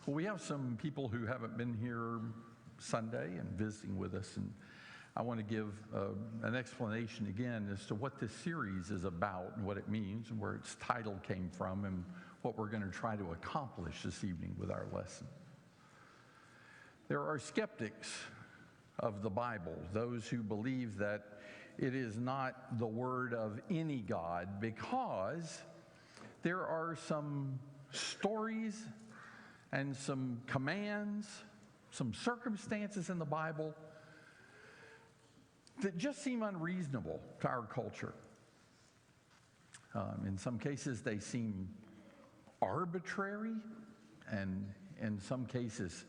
Well, we have some people who haven't been here Sunday and visiting with us, and I want to give an explanation again as to what this series is about and what it means and where its title came from and what we're going to try to accomplish this evening with our lesson. There are skeptics of the Bible, those who believe that it is not the word of any God because there are some stories and some commands, some circumstances in the Bible that just seem unreasonable to our culture. In some cases, they seem arbitrary and in some cases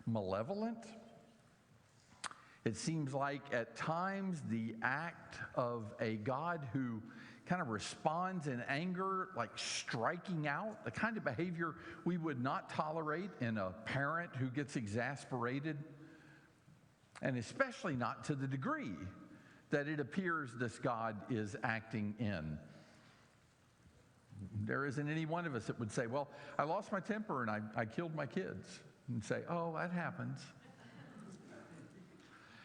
malevolent. It seems like at times the act of a God who kind of responds in anger, like striking out, the kind of behavior we would not tolerate in a parent who gets exasperated, and especially not to the degree that it appears this God is acting in. There isn't any one of us that would say, well, I lost my temper and I killed my kids, and say, oh, that happens.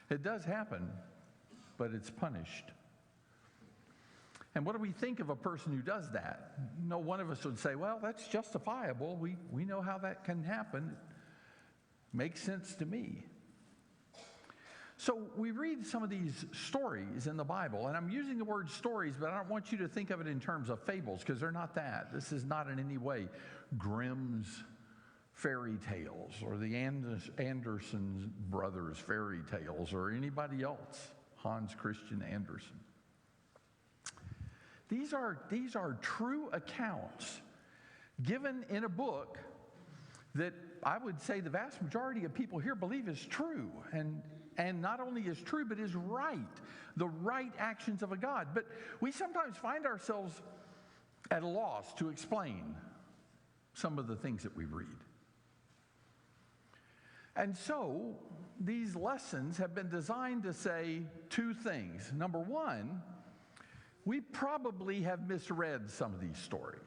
It does happen, but it's punished. And what do we think of a person who does that? No one of us would say, well, that's justifiable. We know how that can happen. Makes sense to me. So we read some of these stories in the Bible, and I'm using the word stories, but I don't want you to think of it in terms of fables, because they're not that. This is not in any way Grimm's fairy tales or the Anderson brothers fairy tales or anybody else, Hans Christian Andersen. These are true accounts given in a book that I would say the vast majority of people here believe is true, and not only is true, but is right, the right actions of a God. But we sometimes find ourselves at a loss to explain some of the things that we read. And so these lessons have been designed to say two things. Number one, we probably have misread some of these stories.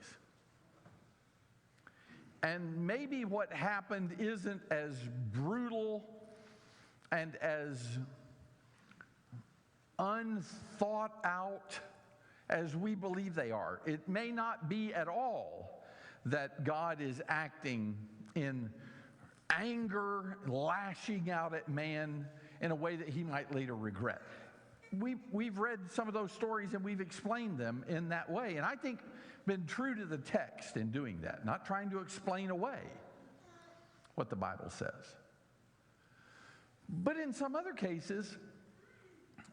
And maybe what happened isn't as brutal and as unthought out as we believe they are. It may not be at all that God is acting in anger, lashing out at man in a way that he might later regret. We've read some of those stories and we've explained them in that way, and I think been true to the text in doing that, not trying to explain away what the Bible says. But in some other cases,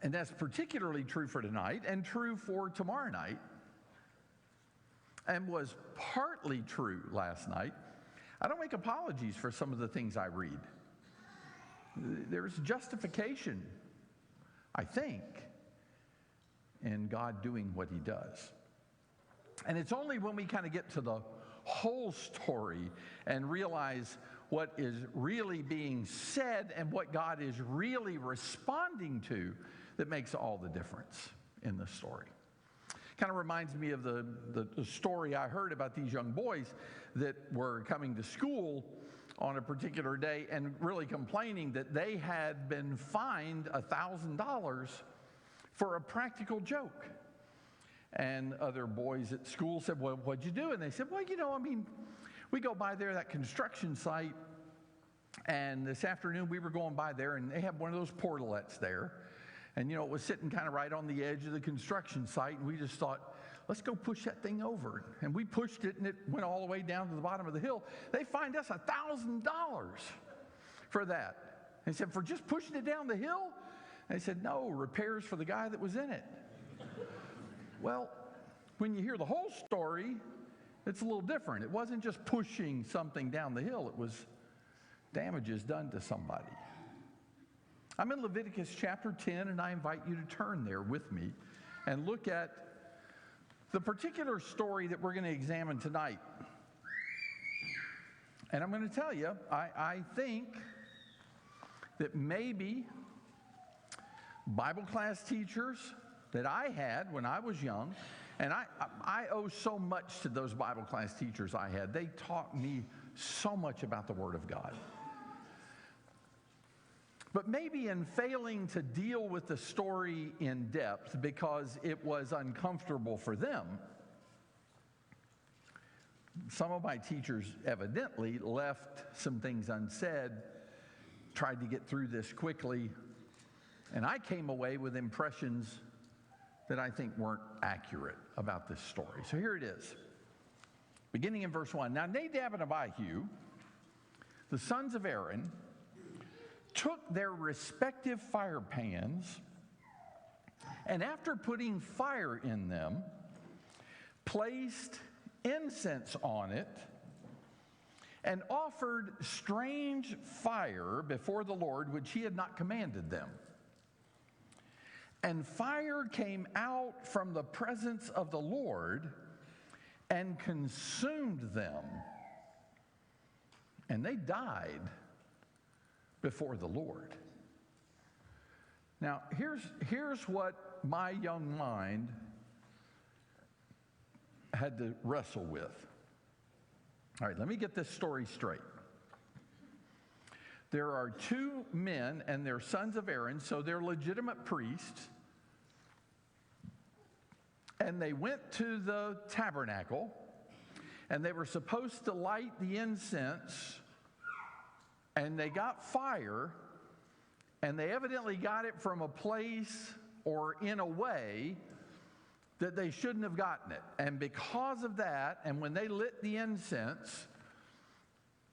and that's particularly true for tonight and true for tomorrow night, and was partly true last night, I don't make apologies for some of the things I read. There's justification, I think, in God doing what he does. And it's only when we kind of get to the whole story and realize what is really being said and what God is really responding to that makes all the difference in the story. Kind of reminds me of the story I heard about these young boys that were coming to school on a particular day and really complaining that they had been fined $1,000 for a practical joke. And other boys at school said, well, what'd you do? And they said, well, we go by there, that construction site, and this afternoon we were going by there, and they have one of those portalettes there. And, it was sitting kind of right on the edge of the construction site, and we just thought, let's go push that thing over. And we pushed it, and it went all the way down to the bottom of the hill. They fined us $1,000 for that. They said, for just pushing it down the hill? And they said, no, repairs for the guy that was in it. Well, when you hear the whole story, it's a little different. It wasn't just pushing something down the hill. It was damages done to somebody. I'm in Leviticus chapter 10, and I invite you to turn there with me and look at the particular story that we're going to examine tonight. And I'm going to tell you, I think that maybe Bible class teachers that I had when I was young, and I owe so much to those Bible class teachers I had. They taught me so much about the Word of God. But maybe in failing to deal with the story in depth because it was uncomfortable for them, some of my teachers evidently left some things unsaid, tried to get through this quickly, and I came away with impressions that I think weren't accurate about this story. So here it is, beginning in verse 1. Now Nadab and Abihu, the sons of Aaron, took their respective fire pans, and after putting fire in them, placed incense on it, and offered strange fire before the Lord, which he had not commanded them. And fire came out from the presence of the Lord and consumed them, and they died before the Lord. Now, here's what my young mind had to wrestle with. All right, let me get this story straight. There are two men, and they're sons of Aaron, so they're legitimate priests. And they went to the tabernacle, and they were supposed to light the incense, and they got fire, and they evidently got it from a place or in a way that they shouldn't have gotten it. And because of that, and when they lit the incense,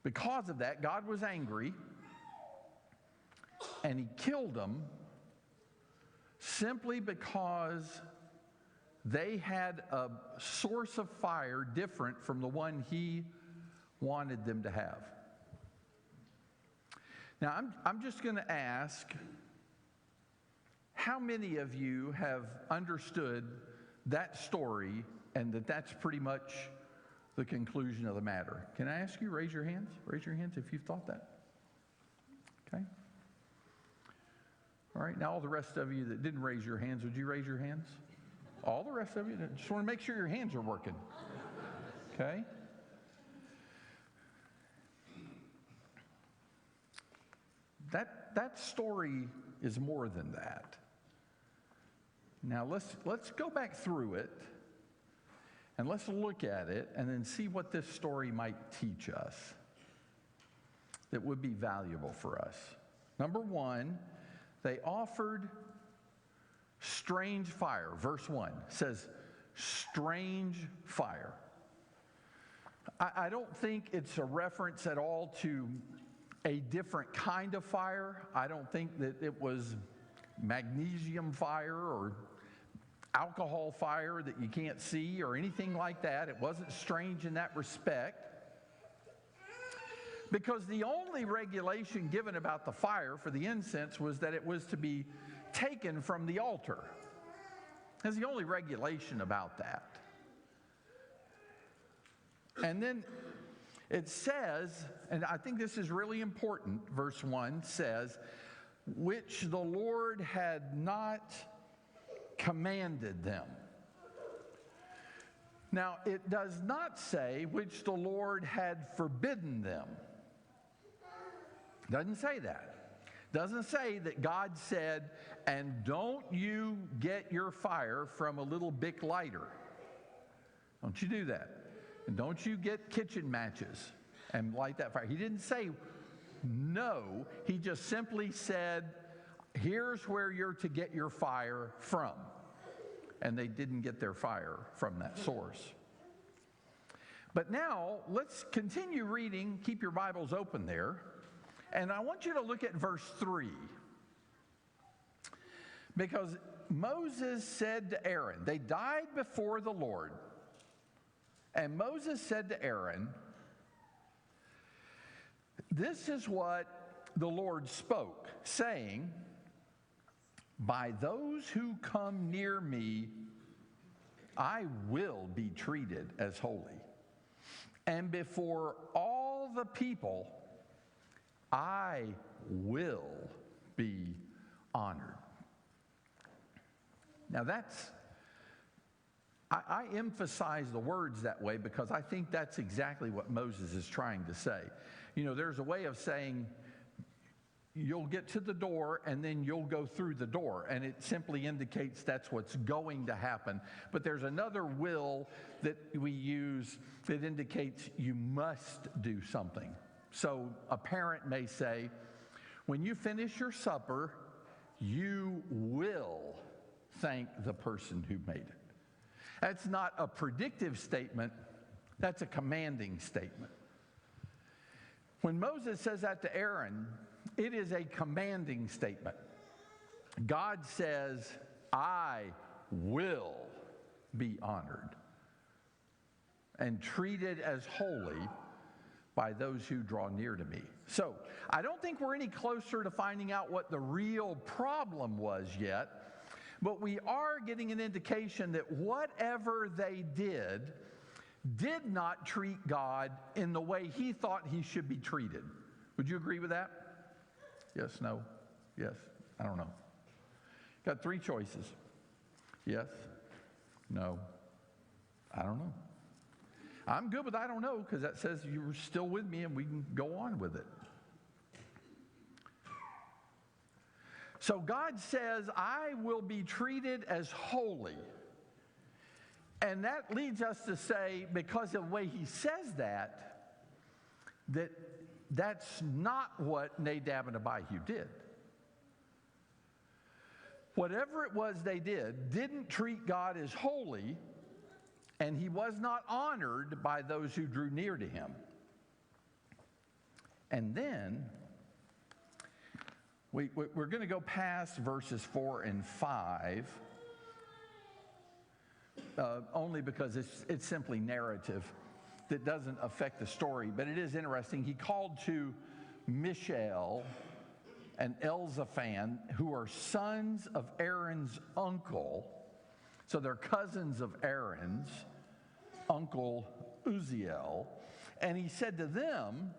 because of that, God was angry, and he killed them simply because they had a source of fire different from the one he wanted them to have. Now, I'm just going to ask, how many of you have understood that story and that's pretty much the conclusion of the matter? Can I ask you, raise your hands? Raise your hands if you've thought that. Okay. All right, now all the rest of you that didn't raise your hands, would you raise your hands? All the rest of you? Just want to make sure your hands are working. Okay? That story is more than that. Now let's go back through it and let's look at it and then see what this story might teach us that would be valuable for us. Number one, they offered strange fire. Verse 1 says, strange fire. I don't think it's a reference at all to a different kind of fire. I don't think that it was magnesium fire or alcohol fire that you can't see or anything like that. It wasn't strange in that respect. Because the only regulation given about the fire for the incense was that it was to be taken from the altar. That's the only regulation about that. And then it says, and I think this is really important, verse 1 says, which the Lord had not commanded them. Now, it does not say which the Lord had forbidden them. Doesn't say that. Doesn't say that God said, and don't you get your fire from a little Bic lighter. Don't you do that. And don't you get kitchen matches and light that fire. He didn't say no. He just simply said, here's where you're to get your fire from. And they didn't get their fire from that source. But now, let's continue reading. Keep your Bibles open there. And I want you to look at verse 3. Because Moses said to Aaron, they died before the Lord. And Moses said to Aaron, this is what the Lord spoke, saying, by those who come near me, I will be treated as holy. And before all the people, I will be honored. Now I emphasize the words that way because I think that's exactly what Moses is trying to say. You know, there's a way of saying, you'll get to the door and then you'll go through the door. And it simply indicates that's what's going to happen. But there's another will that we use that indicates you must do something. So a parent may say, when you finish your supper, you will thank the person who made it. That's not a predictive statement, that's a commanding statement. When Moses says that to Aaron, it is a commanding statement. God says, I will be honored and treated as holy by those who draw near to me. So, I don't think we're any closer to finding out what the real problem was yet, but we are getting an indication that whatever they did not treat God in the way he thought he should be treated. Would you agree with that? Yes, no, yes, I don't know. Got three choices. Yes, no, I don't know. I'm good with I don't know because that says you're still with me and we can go on with it. So God says, I will be treated as holy. And that leads us to say, because of the way he says that's not what Nadab and Abihu did. Whatever it was they didn't treat God as holy, and he was not honored by those who drew near to him. And then, we're going to go past verses 4 and 5, only because it's simply narrative that doesn't affect the story. But it is interesting. He called to Mishael and Elzaphan, who are sons of Aaron's uncle. So they're cousins of Aaron's uncle Uzziel. And he said to them,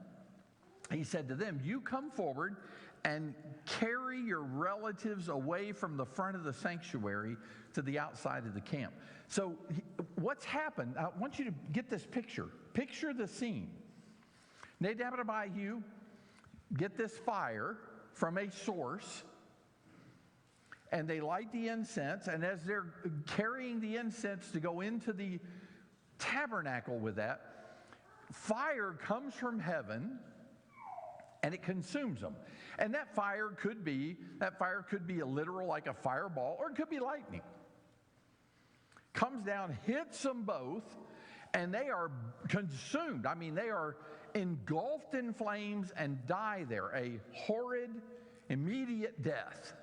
you come forward and carry your relatives away from the front of the sanctuary to the outside of the camp. So what's happened, I want you to get this picture. Picture the scene. Nadab and Abihu get this fire from a source, and they light the incense, and as they're carrying the incense to go into the tabernacle with that, fire comes from heaven, and it consumes them. And that fire could be a literal, like a fireball, or it could be lightning. Comes down, hits them both, and they are consumed. I mean, they are engulfed in flames and die there, a horrid, immediate death.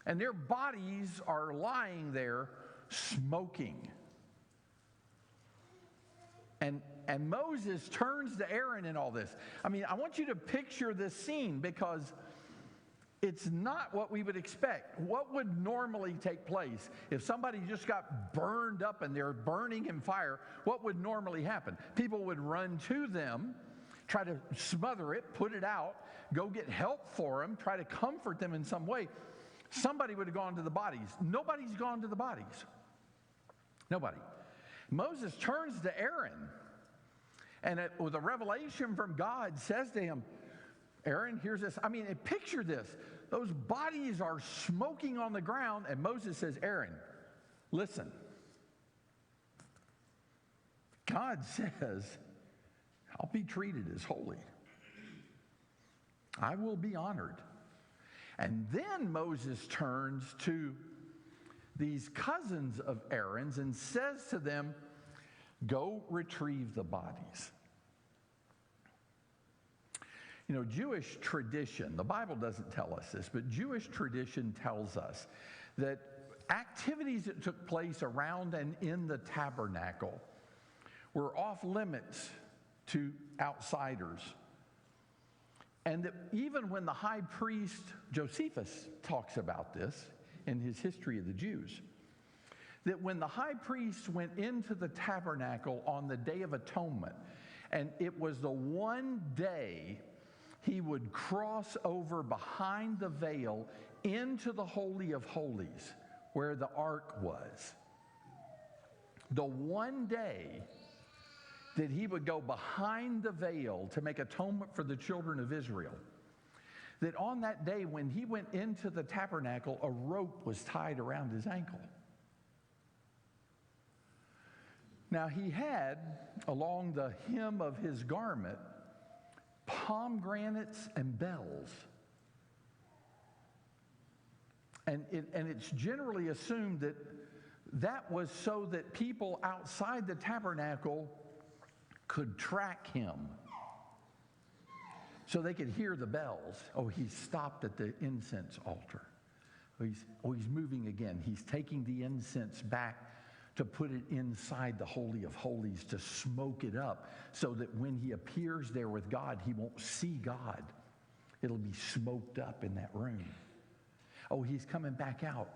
And their bodies are lying there smoking. And Moses turns to Aaron in all this. I mean, I want you to picture this scene because it's not what we would expect. What would normally take place if somebody just got burned up and they're burning in fire? What would normally happen? People would run to them, try to smother it, put it out, go get help for them, try to comfort them in some way. Somebody would have gone to the bodies. Nobody's gone to the bodies. Nobody. Moses turns to Aaron and with a revelation from God says to him, Aaron, here's this. I mean, picture this. Those bodies are smoking on the ground, and Moses says, Aaron, listen. God says, I'll be treated as holy. I will be honored. And then Moses turns to these cousins of Aaron's and says to them, go retrieve the bodies. You know, Jewish tradition, the Bible doesn't tell us this, but Jewish tradition tells us that activities that took place around and in the tabernacle were off limits to outsiders. And that even when the high priest Josephus talks about this in his History of the Jews, that when the high priest went into the tabernacle on the Day of Atonement, and it was the one day he would cross over behind the veil into the Holy of Holies, where the ark was. the one day that he would go behind the veil to make atonement for the children of Israel, that on that day when he went into the tabernacle, a rope was tied around his ankle. Now he had, along the hem of his garment, pomegranates and bells. And it's generally assumed that that was so that people outside the tabernacle could track him, so they could hear the bells. Oh, he's stopped at the incense altar. He's moving again. He's taking the incense back to put it inside the Holy of Holies to smoke it up, so that when he appears there with God, he won't see God. It'll be smoked up in that room. Oh, he's coming back out.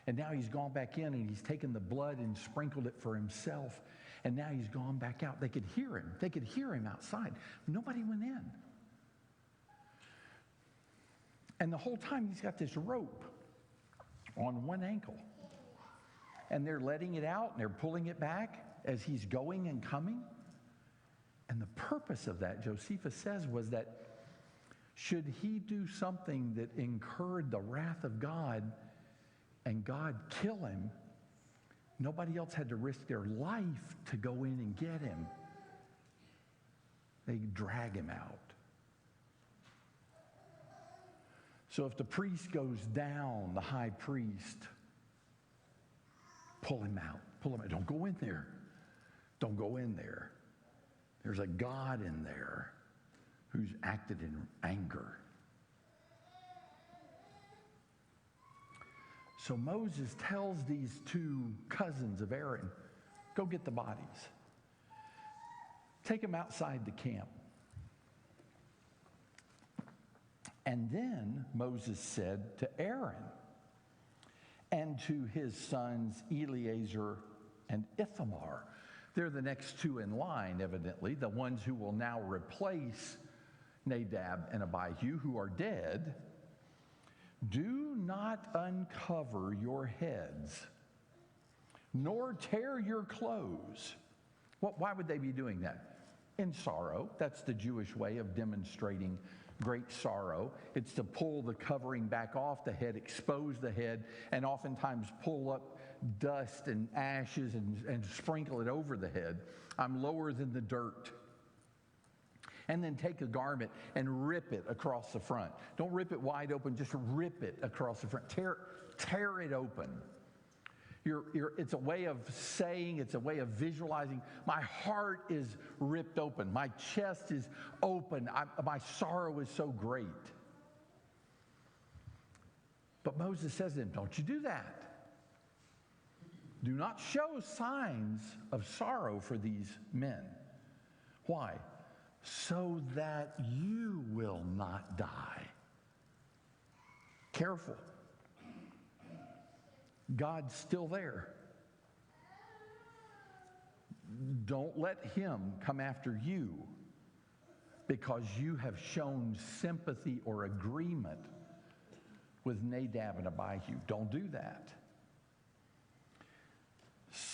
And now he's gone back in and he's taken the blood and sprinkled it for himself. And now he's gone back out. They could hear him. They could hear him outside. Nobody went in. And the whole time he's got this rope on one ankle. And they're letting it out and they're pulling it back as he's going and coming. And the purpose of that, Josephus says, was that should he do something that incurred the wrath of God and God kill him, nobody else had to risk their life to go in and get him. They drag him out. So if the priest goes down, the high priest, pull him out. Pull him out. Don't go in there. Don't go in there. There's a God in there who's acted in anger. So Moses tells these two cousins of Aaron, go get the bodies. Take them outside the camp. And then Moses said to Aaron and to his sons Eleazar and Ithamar, they're the next two in line, evidently, the ones who will now replace Nadab and Abihu, who are dead. Do not uncover your heads, nor tear your clothes. Why would they be doing that? In sorrow. That's the Jewish way of demonstrating great sorrow. It's to pull the covering back off the head, expose the head, and oftentimes pull up dust and ashes and sprinkle it over the head. I'm lower than the dirt. And then take a garment and rip it across the front. Don't rip it wide open, just rip it across the front. Tear it open. It's a way of saying, it's a way of visualizing. My heart is ripped open. My chest is open. My sorrow is so great. But Moses says to them, don't you do that. Do not show signs of sorrow for these men. Why? So that you will not die. Careful. God's still there. Don't let him come after you because you have shown sympathy or agreement with Nadab and Abihu. Don't do that.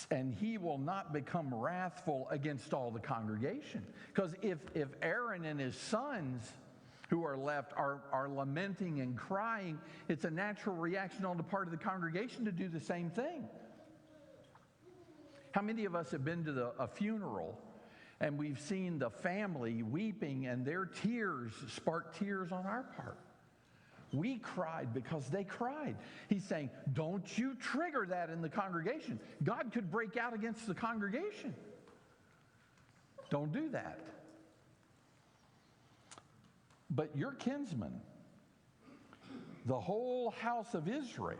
And he will not become wrathful against all the congregation. Because if Aaron and his sons who are left are lamenting and crying, it's a natural reaction on the part of the congregation to do the same thing. How many of us have been to a funeral and we've seen the family weeping and their tears spark tears on our part? We cried because they cried. He's saying, don't you trigger that in the congregation. God could break out against the congregation. Don't do that. But your kinsmen, the whole house of Israel,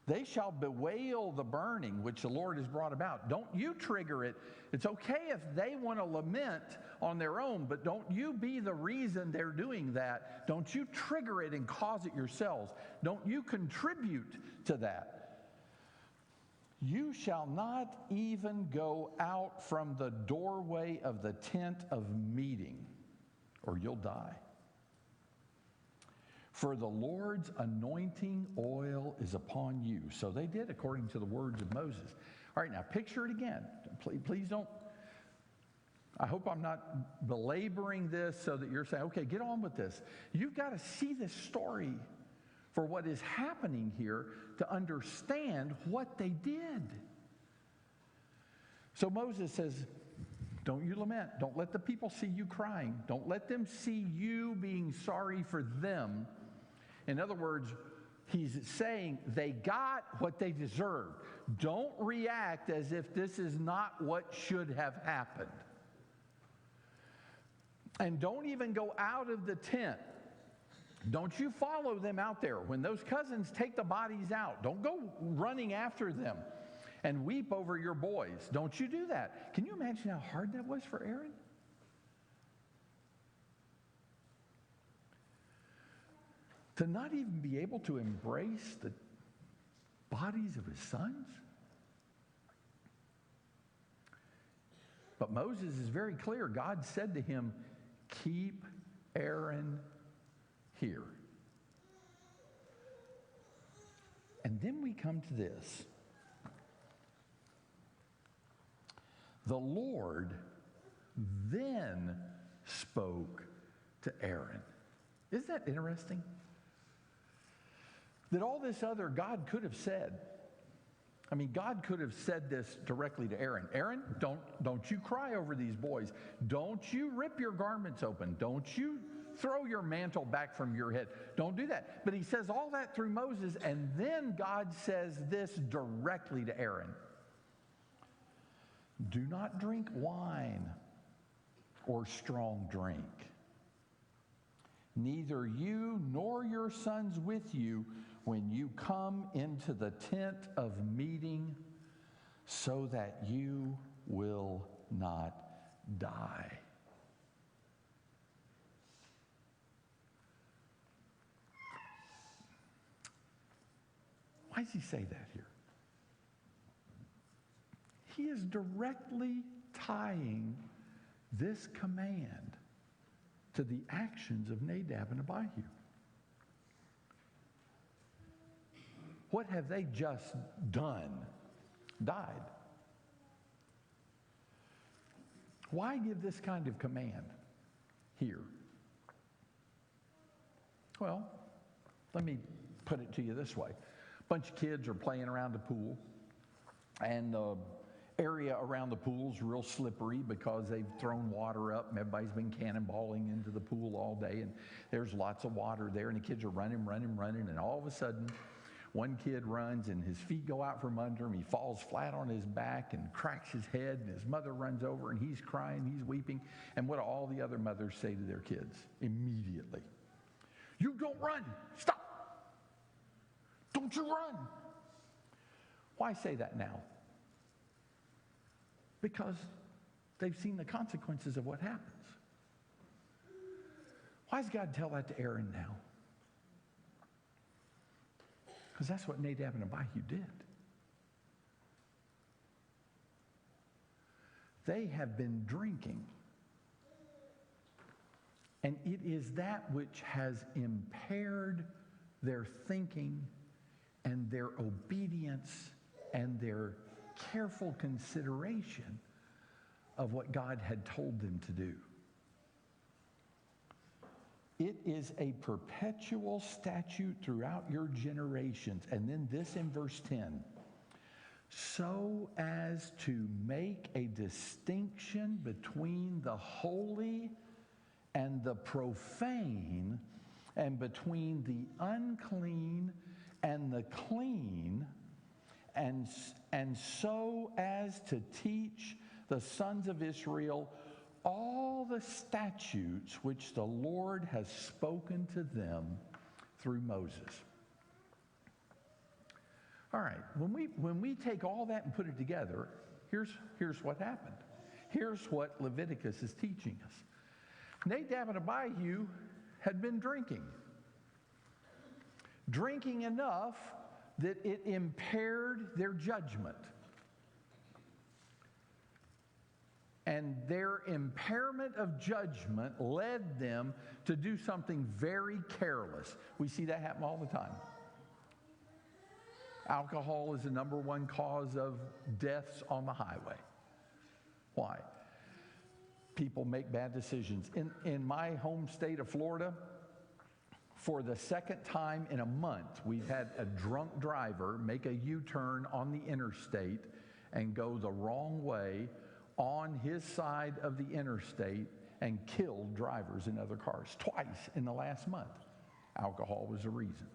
they shall bewail the burning which the Lord has brought about. Don't you trigger it. It's okay if they want to lament on their own, but don't you be the reason they're doing that. Don't you trigger it and cause it yourselves. Don't you contribute to that. You shall not even go out from the doorway of the tent of meeting, or you'll die. For the Lord's anointing oil is upon you. So they did according to the words of Moses. All right, now picture it again. Please don't. I hope I'm not belaboring this so that you're saying, okay, get on with this. You've got to see this story for what is happening here to understand what they did. So Moses says, don't you lament. Don't let the people see you crying. Don't let them see you being sorry for them. In other words, he's saying they got what they deserved. Don't react as if this is not what should have happened. And don't even go out of the tent. Don't you follow them out there. When those cousins take the bodies out, don't go running after them and weep over your boys. Don't you do that. Can you imagine how hard that was for Aaron? To not even be able to embrace the bodies of his sons? But Moses is very clear. God said to him, keep Aaron here. And then we come to this. The Lord then spoke to Aaron. Isn't that interesting? That all this other God could have said. I mean, God could have said this directly to Aaron. Aaron, don't you cry over these boys. Don't you rip your garments open. Don't you throw your mantle back from your head. Don't do that. But he says all that through Moses, and then God says this directly to Aaron. Do not drink wine or strong drink. Neither you nor your sons with you when you come into the tent of meeting, so that you will not die. Why does he say that here? He is directly tying this command to the actions of Nadab and Abihu. What have they just done? Died. Why give this kind of command here? Well, let me put it to you this way. A bunch of kids are playing around the pool, and the area around the pool is real slippery because they've thrown water up and everybody's been cannonballing into the pool all day, and there's lots of water there, and the kids are running, and all of a sudden, one kid runs and his feet go out from under him. He falls flat on his back and cracks his head, and his mother runs over and he's crying, he's weeping. And what do all the other mothers say to their kids immediately? You don't run. Stop. Don't you run. Why say that now? Because they've seen the consequences of what happens. Why does God tell that to Aaron now? Because that's what Nadab and Abihu did. They have been drinking. And it is that which has impaired their thinking and their obedience and their careful consideration of what God had told them to do. It is a perpetual statute throughout your generations. And then this in verse 10. So as to make a distinction between the holy and the profane, and between the unclean and the clean, and so as to teach the sons of Israel all the statutes which the Lord has spoken to them through Moses. All right, when we take all that and put it together, here's what happened. Here's what Leviticus is teaching us. Nadab and Abihu had been drinking enough that it impaired their judgment. And their impairment of judgment led them to do something very careless. We see that happen all the time. Alcohol is the number one cause of deaths on the highway. Why? People make bad decisions. In my home state of Florida, for the second time in a month, we've had a drunk driver make a U-turn on the interstate and go the wrong way on his side of the interstate and killed drivers in other cars. Twice in the last month. Alcohol was the reason.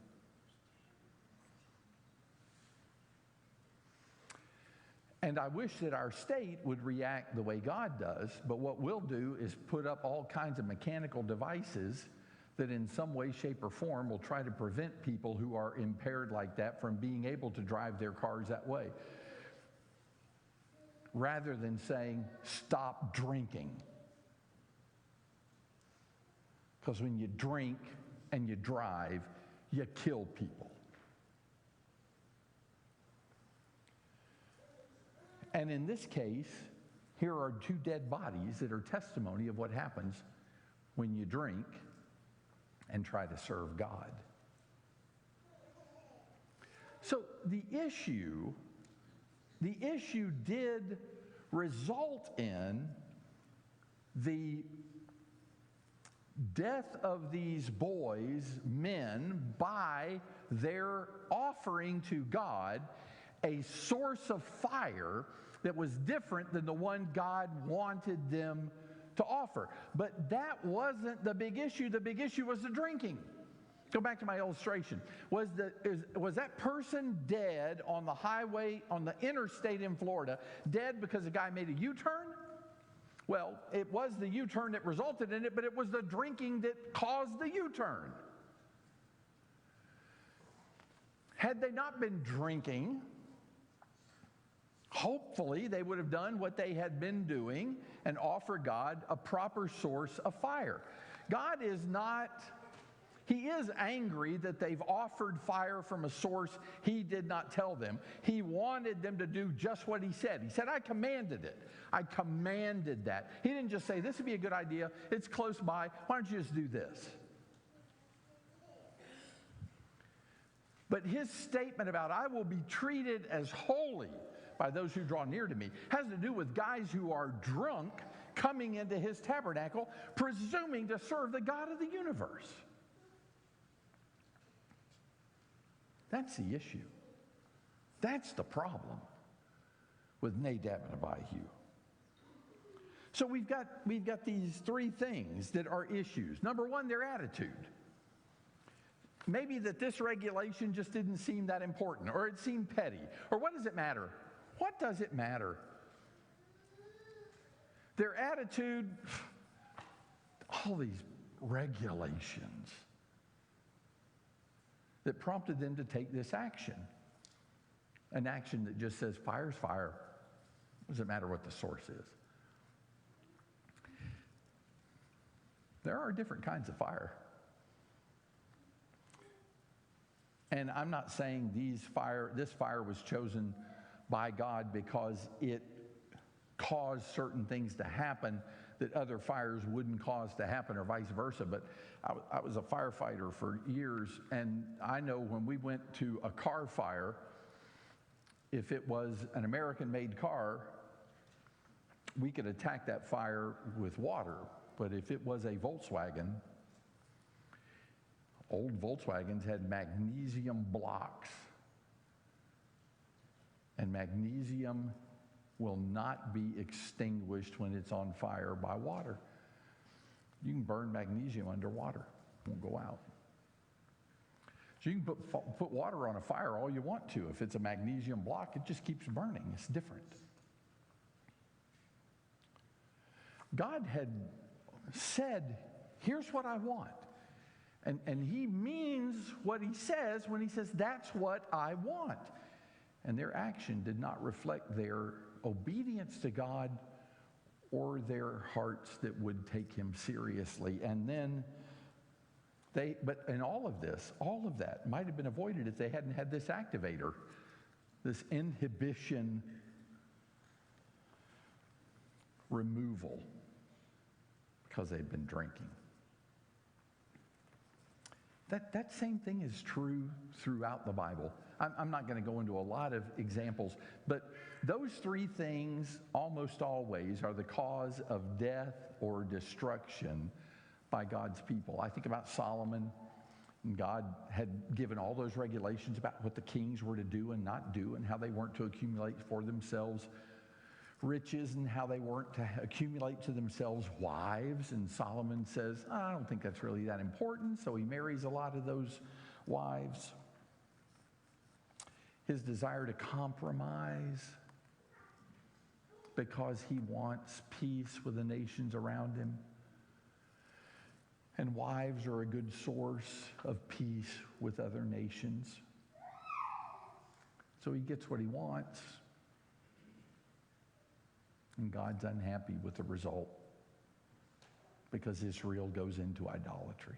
And I wish that our state would react the way God does, but what we'll do is put up all kinds of mechanical devices that in some way, shape, or form will try to prevent people who are impaired like that from being able to drive their cars that way. Rather than saying, stop drinking. Because when you drink and you drive, you kill people. And in this case, here are two dead bodies that are testimony of what happens when you drink and try to serve God. So the issue did result in the death of these boys, men, by their offering to God a source of fire that was different than the one God wanted them to offer. But that wasn't the big issue. The big issue was the drinking. Go back to my illustration. Was that person dead on the highway, on the interstate in Florida, dead because the guy made a U-turn? Well, it was the U-turn that resulted in it, but it was the drinking that caused the U-turn. Had they not been drinking, hopefully they would have done what they had been doing and offered God a proper source of fire. God is not... He is angry that they've offered fire from a source he did not tell them. He wanted them to do just what he said. He said, I commanded it. I commanded that. He didn't just say, this would be a good idea. It's close by. Why don't you just do this? But his statement about, I will be treated as holy by those who draw near to me, has to do with guys who are drunk coming into his tabernacle, presuming to serve the God of the universe. That's the issue. That's the problem with Nadab and Abihu. So we've got these three things that are issues. Number one, their attitude. Maybe that this regulation just didn't seem that important, or it seemed petty, or what does it matter? What does it matter? Their attitude, all these regulations that prompted them to take this action. An action that just says, fire's fire. Doesn't matter what the source is. There are different kinds of fire. And I'm not saying this fire was chosen by God because it caused certain things to happen that other fires wouldn't cause to happen, or vice versa. But I was a firefighter for years, and I know when we went to a car fire, if it was an American-made car, we could attack that fire with water. But if it was a Volkswagen, old Volkswagens had magnesium blocks, and magnesium will not be extinguished when it's on fire by water. You can burn magnesium underwater. It won't go out. So you can put water on a fire all you want to. If it's a magnesium block, it just keeps burning. It's different. God had said, here's what I want. And he means what he says when he says, that's what I want. And their action did not reflect their obedience to God or their hearts that would take him seriously. And then but in all of that might have been avoided if they hadn't had this activator, this inhibition removal, because they'd been drinking. That same thing is true throughout the Bible. I'm not going to go into a lot of examples, but those three things almost always are the cause of death or destruction by God's people. I think about Solomon. And God had given all those regulations about what the kings were to do and not do, and how they weren't to accumulate for themselves riches, and how they weren't to accumulate to themselves wives. And Solomon says, I don't think that's really that important, so he marries a lot of those wives. His desire to compromise because he wants peace with the nations around him. And wives are a good source of peace with other nations. So he gets what he wants. And God's unhappy with the result because Israel goes into idolatry.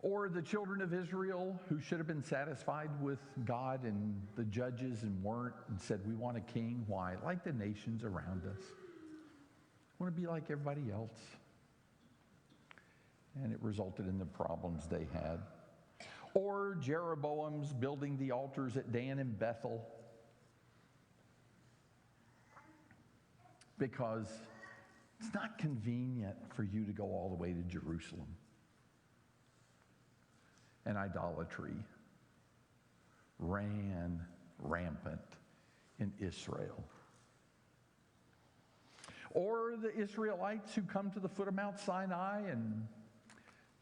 Or the children of Israel who should have been satisfied with God and the judges and weren't, and said, we want a king. Why? Like the nations around us. Want to be like everybody else. And it resulted in the problems they had. Or Jeroboam's building the altars at Dan and Bethel because it's not convenient for you to go all the way to Jerusalem. And idolatry ran rampant in Israel. Or the Israelites who come to the foot of Mount Sinai and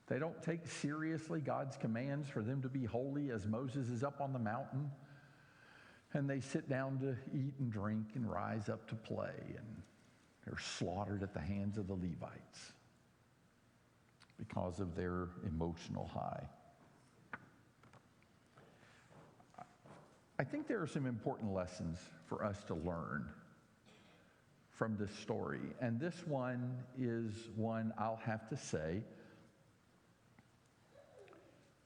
they don't take seriously God's commands for them to be holy as Moses is up on the mountain. And they sit down to eat and drink and rise up to play. And they're slaughtered at the hands of the Levites because of their emotional high. I think there are some important lessons for us to learn from this story. And this one is one I'll have to say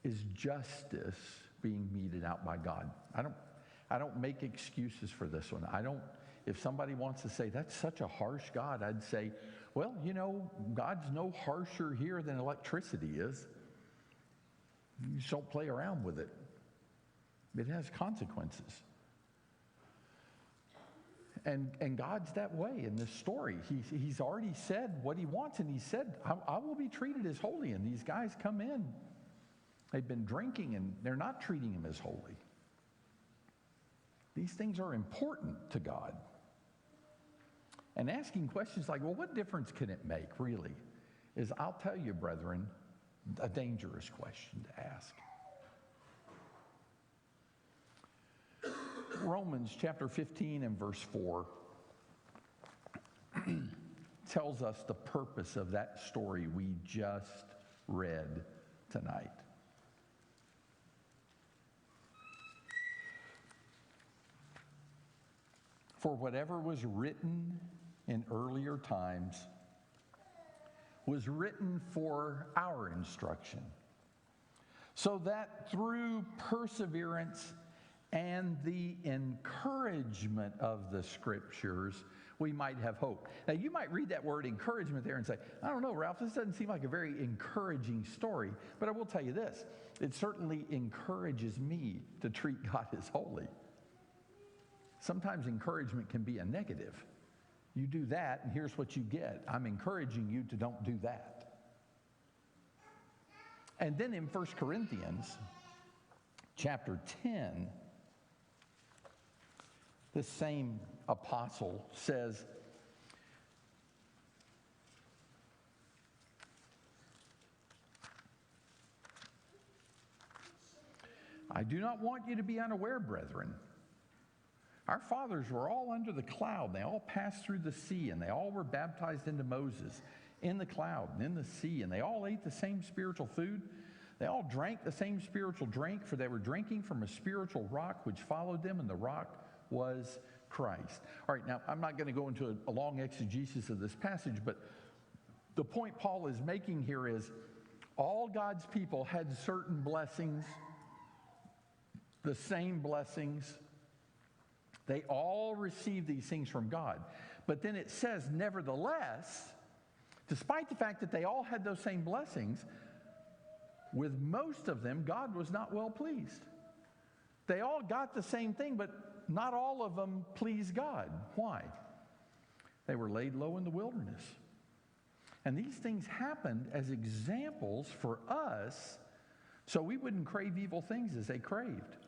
is justice being meted out by God. I don't make excuses for this one. If somebody wants to say, that's such a harsh God, I'd say, well, God's no harsher here than electricity is. You just don't play around with it. It has consequences. And God's that way in this story. He's already said what he wants, and he said, I will be treated as holy. And these guys come in. They've been drinking, and they're not treating him as holy. These things are important to God. And asking questions like, well, what difference can it make, really, is, I'll tell you, brethren, a dangerous question to ask. Romans chapter 15 and verse 4 tells us the purpose of that story we just read tonight. For whatever was written in earlier times was written for our instruction, so that through perseverance and the encouragement of the Scriptures, we might have hope. Now, you might read that word encouragement there and say, I don't know, Ralph, this doesn't seem like a very encouraging story. But I will tell you this, it certainly encourages me to treat God as holy. Sometimes encouragement can be a negative. You do that, and here's what you get. I'm encouraging you to don't do that. And then in 1 Corinthians chapter 10, the same apostle says, I do not want you to be unaware, brethren. Our fathers were all under the cloud. They all passed through the sea, and they all were baptized into Moses in the cloud and in the sea, and they all ate the same spiritual food. They all drank the same spiritual drink, for they were drinking from a spiritual rock which followed them, and the rock was Christ. All right, now, I'm not going to go into a long exegesis of this passage, but the point Paul is making here is all God's people had certain blessings, the same blessings. They all received these things from God. But then it says, nevertheless, Despite the fact that they all had those same blessings, with most of them, God was not well pleased. They all got the same thing, but not all of them pleased God. Why? They were laid low in the wilderness. And these things happened as examples for us so we wouldn't crave evil things as they craved.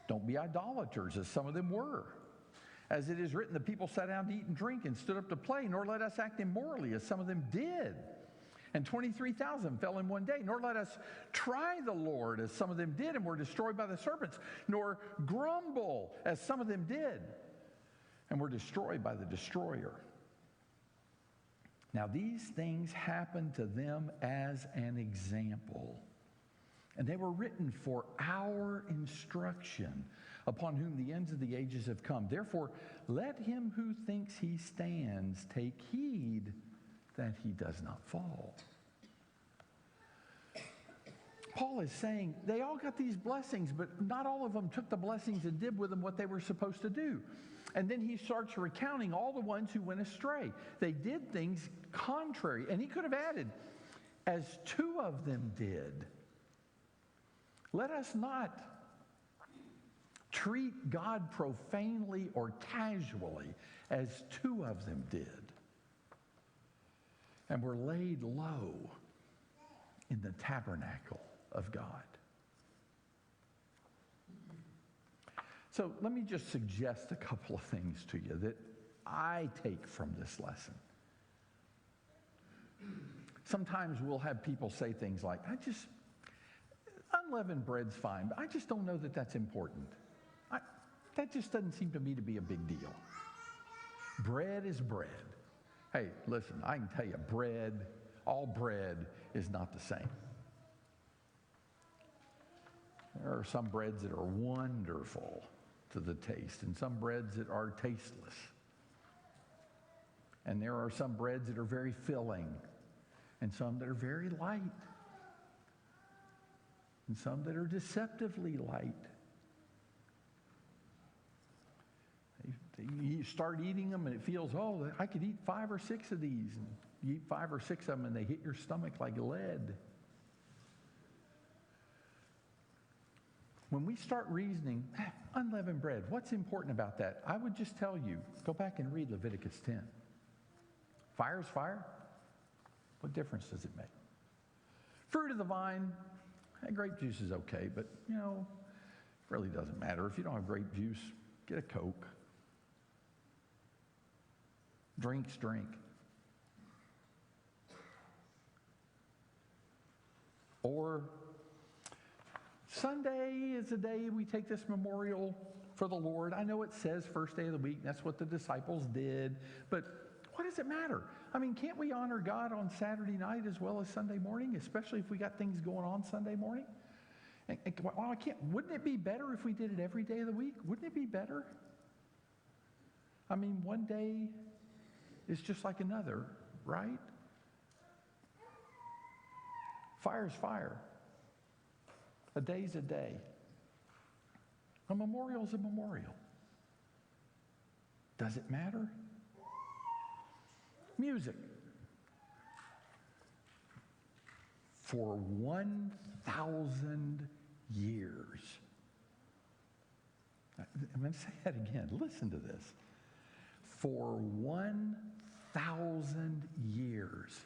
Don't be idolaters, as some of them were. As it is written, the people sat down to eat and drink and stood up to play, nor let us act immorally, as some of them did. And 23,000 fell in one day. Nor let us try the Lord, as some of them did, and were destroyed by the serpents. Nor grumble, as some of them did, and were destroyed by the destroyer. Now these things happened to them as an example, and they were written for our instruction, upon whom the ends of the ages have come. Therefore, let him who thinks he stands take heed that he does not fall. Paul is saying they all got these blessings, but not all of them took the blessings and did with them what they were supposed to do. And then he starts recounting all the ones who went astray. They did things contrary. And he could have added, as two of them did. Let us not treat God profanely or casually, as two of them did, and were laid low in the tabernacle of God. So let me just suggest a couple of things to you that I take from this lesson. Sometimes we'll have people say things like, unleavened bread's fine, but I just don't know that that's important. That just doesn't seem to me to be a big deal. Bread is bread. Hey, listen, I can tell you, all bread is not the same. There are some breads that are wonderful to the taste, and some breads that are tasteless. And there are some breads that are very filling, and some that are very light, and some that are deceptively light. You start eating them and it feels, I could eat 5 or 6 of these. And you eat 5 or 6 of them and they hit your stomach like lead. When we start reasoning, unleavened bread, what's important about that? I would just tell you, go back and read Leviticus 10. Fire's fire. What difference does it make? Fruit of the vine, grape juice is okay, but, it really doesn't matter. If you don't have grape juice, get a Coke. Drink's drink. Or Sunday is the day we take this memorial for the Lord. I know it says first day of the week, and that's what the disciples did, but what does it matter? Can't we honor God on Saturday night as well as Sunday morning, especially if we got things going on Sunday morning? Wouldn't it be better if we did it every day of the week? Wouldn't it be better? One day is just like another, right? Fire's fire. A day's a day. A memorial's a memorial. Does it matter? Music. For 1,000 years. I'm going to say that again. Listen to this. For 1,000 years,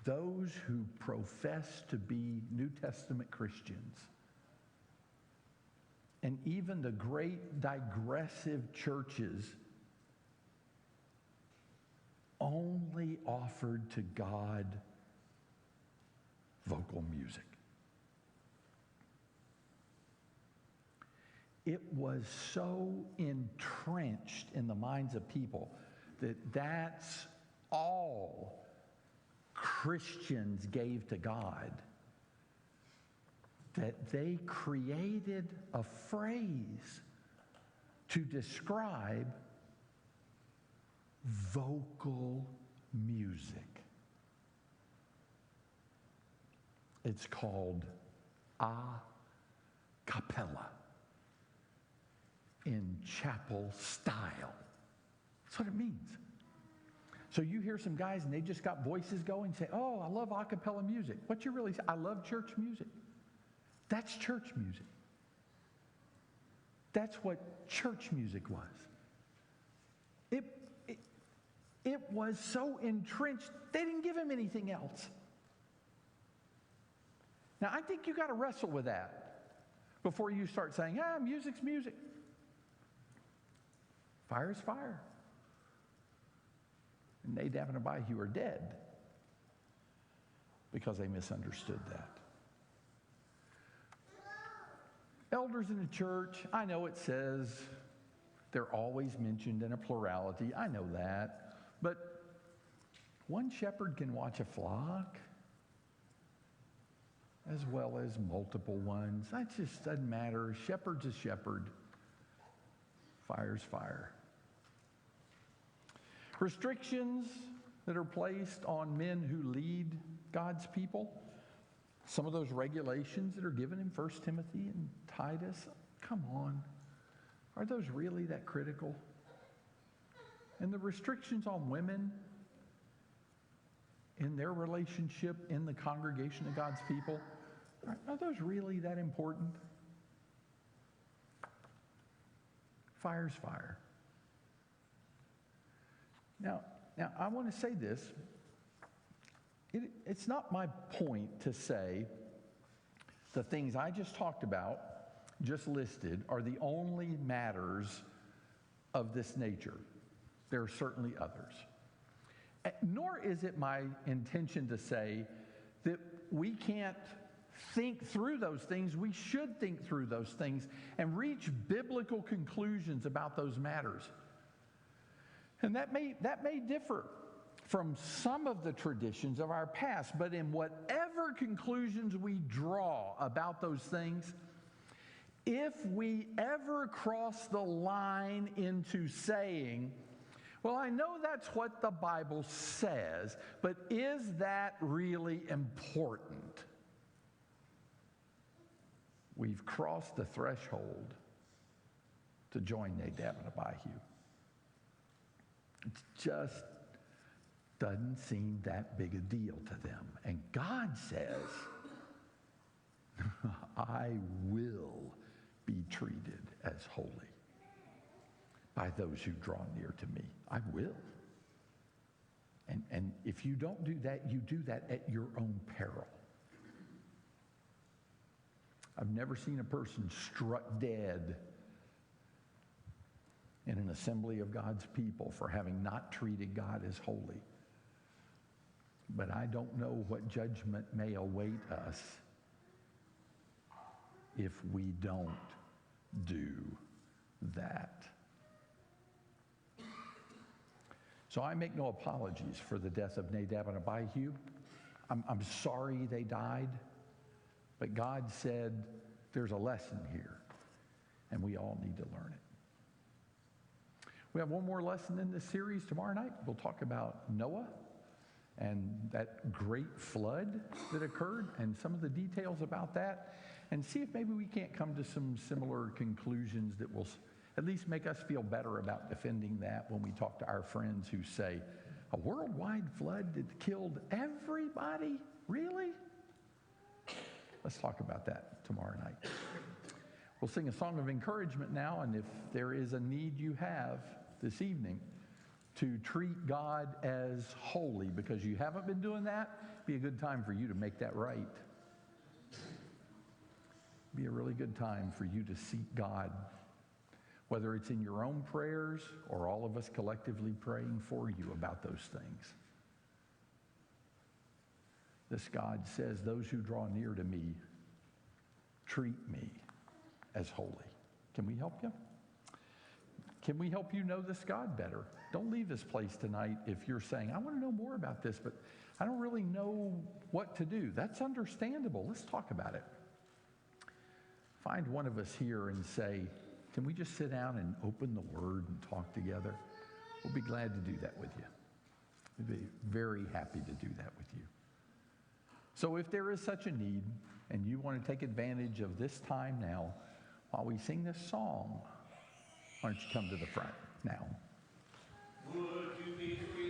those who profess to be New Testament Christians, and even the great digressive churches, only offered to God vocal music. It was so entrenched in the minds of people that that's all Christians gave to God, that they created a phrase to describe vocal music. It's called a cappella, in chapel style. That's what it means. So you hear some guys and they just got voices going and say, oh, I love a cappella music. What you really say? I love church music. That's church music. That's what church music was. It was so entrenched, they didn't give him anything else. Now, I think you got to wrestle with that before you start saying, music's music. Fire is fire. And Nadab and Abihu are dead because they misunderstood that. Elders in the church, I know it says they're always mentioned in a plurality. I know that. But one shepherd can watch a flock as well as multiple ones. That just doesn't matter. Shepherd's a shepherd. Fire's fire. Restrictions that are placed on men who lead God's people. Some of those regulations that are given in 1 Timothy and Titus. Come on. Are those really that critical? And the restrictions on women in their relationship in the congregation of God's people, are those really that important? Fire's fire. Now I want to say this. It's not my point to say the things I just talked about, just listed, are the only matters of this nature. There are certainly others. Nor is it my intention to say that we can't think through those things. We should think through those things and reach biblical conclusions about those matters. And that may differ from some of the traditions of our past, but in whatever conclusions we draw about those things, if we ever cross the line into saying, well, I know that's what the Bible says, but is that really important? We've crossed the threshold to join Nadab and Abihu. It just doesn't seem that big a deal to them. And God says, I will be treated as holy by those who draw near to me. I will. And if you don't do that, you do that at your own peril. I've never seen a person struck dead in an assembly of God's people for having not treated God as holy. But I don't know what judgment may await us if we don't do that. So I make no apologies for the death of Nadab and Abihu. I'm sorry they died, but God said there's a lesson here, and we all need to learn it. We have one more lesson in this series tomorrow night. We'll talk about Noah and that great flood that occurred and some of the details about that, and see if maybe we can't come to some similar conclusions that will at least make us feel better about defending that when we talk to our friends who say, a worldwide flood that killed everybody? Really? Let's talk about that tomorrow night. We'll sing a song of encouragement now, and if there is a need you have this evening to treat God as holy because you haven't been doing that, be a good time for you to make that right. Be a really good time for you to seek God, whether it's in your own prayers or all of us collectively praying for you about those things. This God says, those who draw near to me treat me as holy. Can we help you? Can we help you know this God better? Don't leave this place tonight if you're saying, I want to know more about this, but I don't really know what to do. That's understandable. Let's talk about it. Find one of us here and say, can we just sit down and open the Word and talk together? We'll be glad to do that with you. We'd be very happy to do that with you. So if there is such a need and you want to take advantage of this time now while we sing this song, why don't you come to the front now? Would you be free?